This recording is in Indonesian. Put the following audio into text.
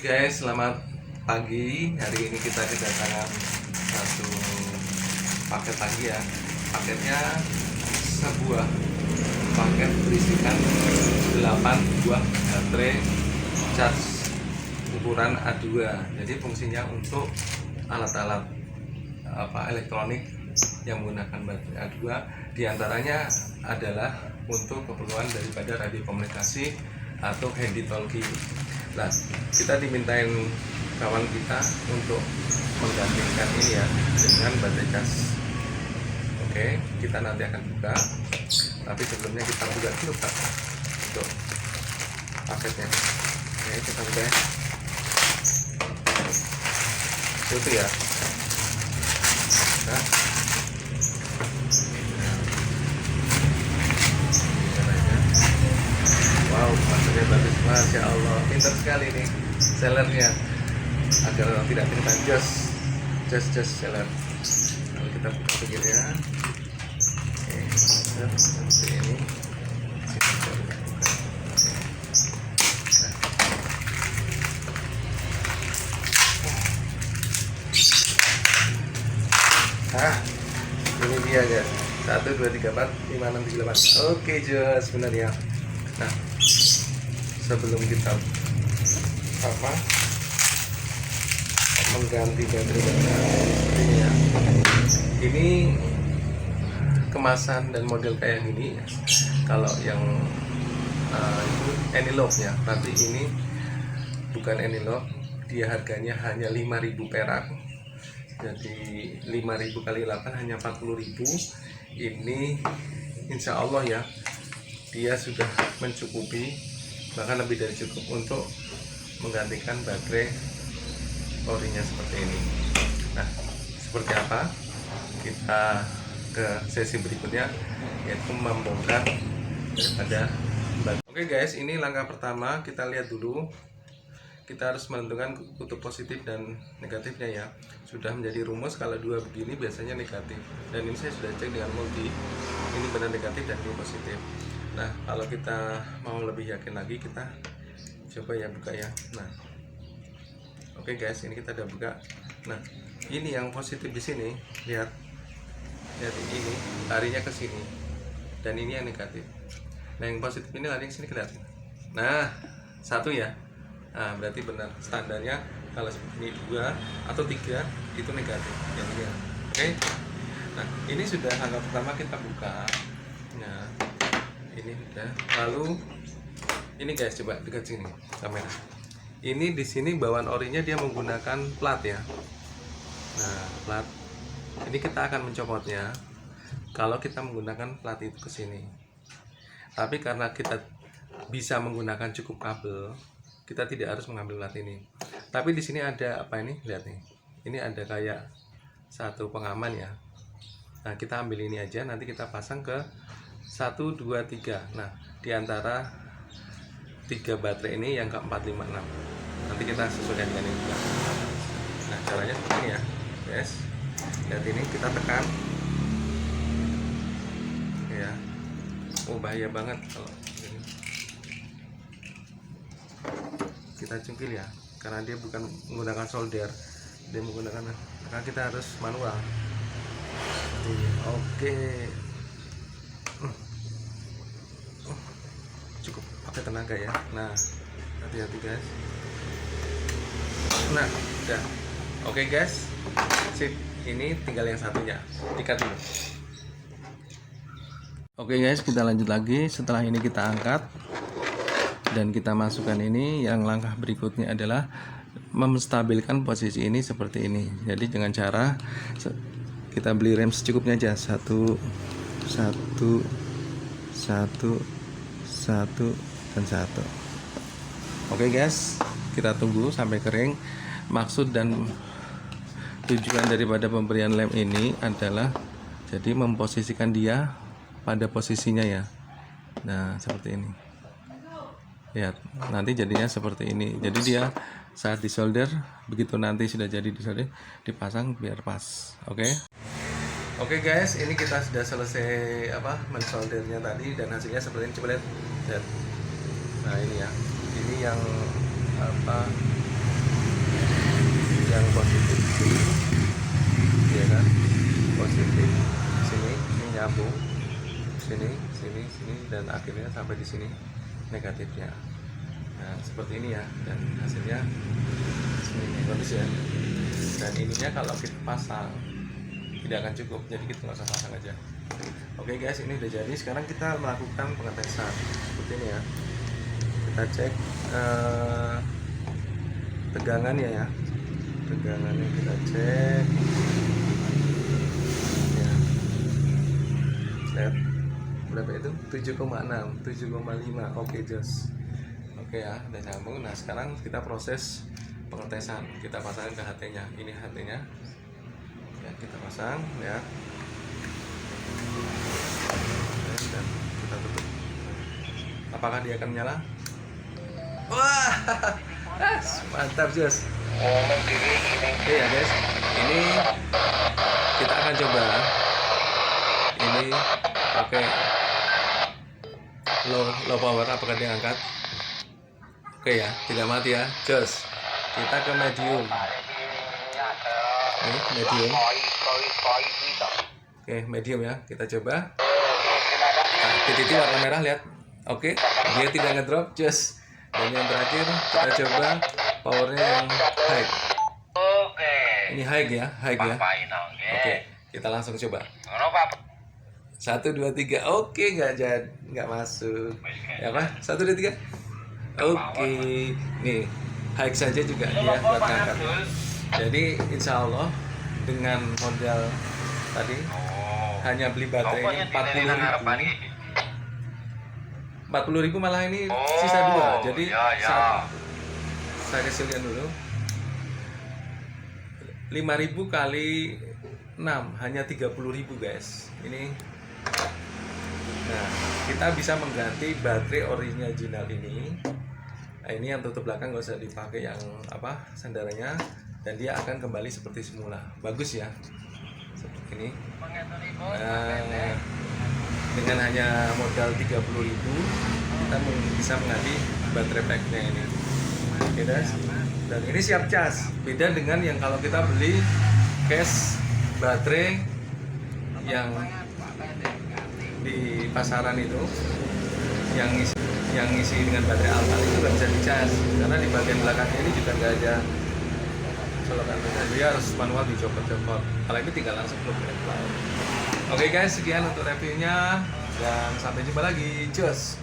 Guys, selamat pagi. Hari ini kita kedatangan satu paket lagi ya. Paketnya sebuah paket berisikan 8 buah baterai charge ukuran A2. Jadi fungsinya untuk alat-alat elektronik yang menggunakan baterai A2. Di antaranya adalah untuk keperluan daripada radio komunikasi atau handy talkie. Nah, kita dimintain kawan kita untuk menggantikan ini ya dengan baterai cas. Oke, kita nanti akan buka. Tapi sebelumnya kita buka dulu Pak untuk paketnya. Oke, kita buka ya. Itu ya. Nah. Wow, maksudnya bagus, Masya Allah, pintar sekali nih sellernya agar tidak kehilangan just seller. Kalau kita buka begini ya, oke, seperti ini. Nah, ini dia guys, 1, 2, 3, 4, 5, 6, 7, 8. Oke, just benar ya. Nah, sebelum kita mengganti baterai ini ya, ini kemasan dan model kayak gini ya. Kalau yang itu Anylock ya, tapi ini bukan Anylock, dia harganya hanya 5.000 perak. Jadi 5.000 kali 8 hanya 40.000. Ini insya Allah ya, dia sudah mencukupi, bahkan lebih dari cukup untuk menggantikan baterai orinya seperti ini. Nah, seperti apa? Kita ke sesi berikutnya, yaitu membongkar daripada baterai. Oke guys, ini langkah pertama. Kita lihat dulu. Kita harus menentukan kutub positif dan negatifnya ya. Sudah menjadi rumus kalau dua begini biasanya negatif. Dan ini saya sudah cek dengan multi. Ini benar negatif dan ini positif. Nah, kalau kita mau lebih yakin lagi, kita coba ya buka ya. Nah, oke guys, ini kita udah buka. Nah, ini yang positif di sini, lihat ini larinya ke sini, dan ini yang negatif. Nah, yang positif ini lari ke sini kelihatan. Nah, satu ya. Nah, berarti benar standarnya kalau ini 2 atau 3 itu negatif. Jadinya, oke. Nah, ini sudah langkah pertama kita buka. Nah, ini udah. Lalu ini guys, coba dekat sini kamera. Ini di sini bawaan orinya dia menggunakan plat ya. Nah, plat ini kita akan mencopotnya kalau kita menggunakan plat itu ke sini. Tapi karena kita bisa menggunakan cukup kabel, kita tidak harus mengambil plat ini. Tapi di sini ada apa ini? Lihat nih. Ini ada kayak satu pengaman ya. Nah, kita ambil ini aja, nanti kita pasang ke 1, 2, 3. Nah, di antara 3 baterai ini yang ke 4, 5, 6. Nanti kita sesuaikan dengan ini juga. Nah, caranya seperti ini ya, guys. Lihat ini, kita tekan. Ya. Oh, bahaya banget kalau ini. Kita cungkil ya, karena dia bukan menggunakan solder, dia menggunakan, karena kita harus manual. Oke. Cukup pakai tenaga ya. Nah, hati-hati guys. Nah, udah. Oke guys, sip. Ini tinggal yang satunya, dikat dulu. Oke guys, kita lanjut lagi. Setelah ini kita angkat dan kita masukkan ini. Yang langkah berikutnya adalah menstabilkan posisi ini seperti ini. Jadi dengan cara kita beli rem secukupnya aja. 1, 1, 1, 1 dan 1. Oke guys, kita tunggu sampai kering. Maksud dan tujuan daripada pemberian lem ini adalah jadi memposisikan dia pada posisinya ya. Nah, seperti ini. Lihat, nanti jadinya seperti ini. Jadi dia saat disolder, begitu nanti sudah jadi disolder, dipasang biar pas. Oke. Oke guys, ini kita sudah selesai mensoldernya tadi dan hasilnya seperti ini. Coba lihat. Nah, ini ya. Ini yang nyambung sini sini sini dan akhirnya sampai di sini negatifnya. Nah seperti ini ya, dan hasilnya seperti bagus ya. Dan ininya kalau kita pasang tidak akan cukup, jadi kita nggak usah pasang aja. Oke guys, ini udah jadi. Sekarang kita melakukan pengetesan seperti ini ya. Kita cek tegangannya ya, tegangannya kita cek ya. Lihat berapa itu? 7,6, 7,5. Oke jos. Oke ya, udah nyambung. Nah sekarang kita proses pengetesan. Kita pasangin ke HT nya. Ini HT nya ya, kita pasang ya, dan kita tutup. Apakah dia akan menyala? Wah, mantap jos. Oke ya guys, ini kita akan coba ini pakai low power. Apakah dia angkat? Oke ya, tidak mati ya, jos. Kita ke medium. Ini medium. Oke, medium ya, kita coba. Nah, titik warna merah, lihat. Oke, dia tidak ngedrop, jos. Dan yang terakhir kita coba powernya yang high. Ini high ya, high ya. Oke, kita langsung coba. 1, 2, 3. Oke, nggak masuk. Ya apa? 1, 2, 3. Oke, nih high saja juga dia buat ngangkat. Jadi insya Allah dengan modal tadi hanya beli baterai ini 40.000 malah ini sisa 2. Jadi saya kasih lihat dulu. 5.000 kali 6 hanya 30.000 guys. Ini. Nah, kita bisa mengganti baterai original ini. Nah, ini yang tutup belakang nggak usah dipakai yang apa sandarannya, dan dia akan kembali seperti semula. Bagus ya, seperti ini. Nah, dengan hanya modal 30.000 kita bisa mengganti baterai packnya ini. Oke guys, dan ini siap cas. Beda dengan yang kalau kita beli case baterai yang di pasaran itu, yang ngisi dengan baterai alfa itu nggak bisa dicas, karena di bagian belakangnya ini juga nggak ada colokan, dia harus manual dicopot-copot. Kalau ini tinggal langsung plug and play. Oke guys, sekian untuk reviewnya dan sampai jumpa lagi. Cus.